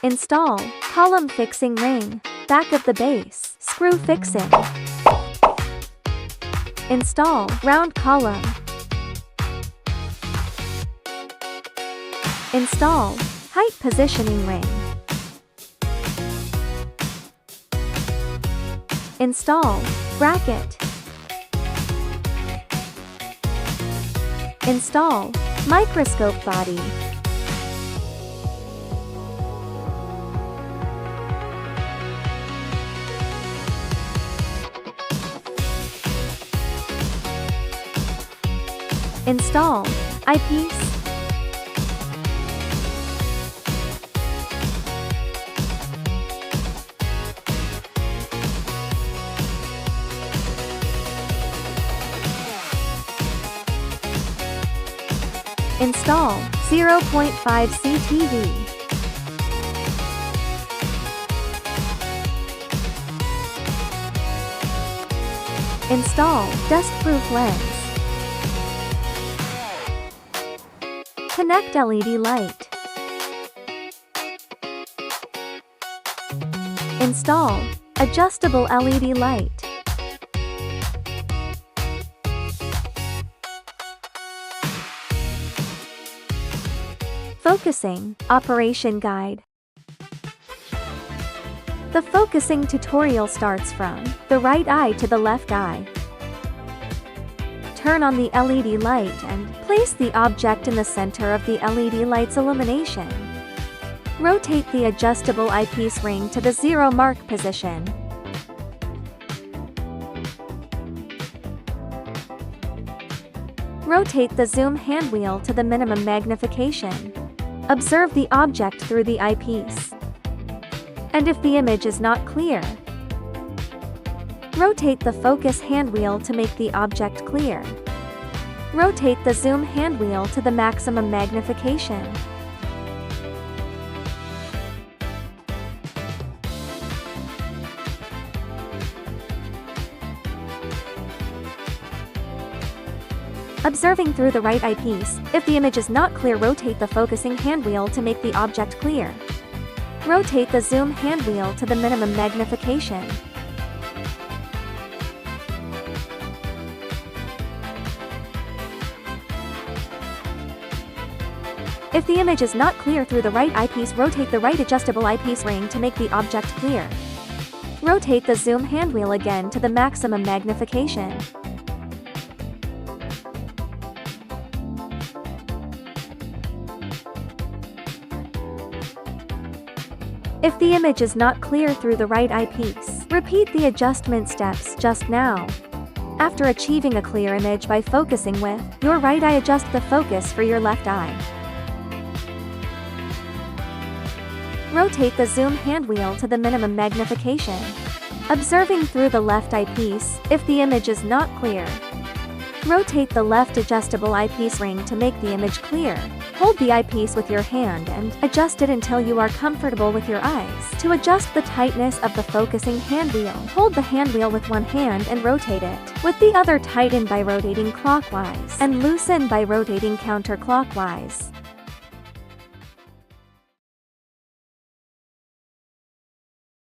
Install column fixing ring. Back of the base. Screw fixing. Install round column. Install height positioning ring. Install bracket. Install microscope body. Install eyepiece. Install 0.5 CTV. Install dust-proof lens. Connect LED light. Install adjustable LED light. Focusing operation guide. The focusing tutorial starts from the right eye to the left eye. Turn on the LED light and place the object in the center of the LED light's illumination. Rotate the adjustable eyepiece ring to the 0 mark position. Rotate the zoom handwheel to the minimum magnification. Observe the object through the eyepiece. And if the image is not clear, rotate the focus handwheel to make the object clear. Rotate the zoom handwheel to the maximum magnification. Observing through the right eyepiece, if the image is not clear, rotate the focusing handwheel to make the object clear. Rotate the zoom handwheel to the minimum magnification. If the image is not clear through the right eyepiece, rotate the right adjustable eyepiece ring to make the object clear. Rotate the zoom handwheel again to the maximum magnification. If the image is not clear through the right eyepiece, repeat the adjustment steps just now. After achieving a clear image by focusing with your right eye, adjust the focus for your left eye. Rotate the zoom handwheel to the minimum magnification. Observing through the left eyepiece, if the image is not clear, rotate the left adjustable eyepiece ring to make the image clear. Hold the eyepiece with your hand and adjust it until you are comfortable with your eyes. To adjust the tightness of the focusing handwheel, hold the handwheel with one hand and rotate it. With the other, tighten by rotating clockwise and loosen by rotating counterclockwise.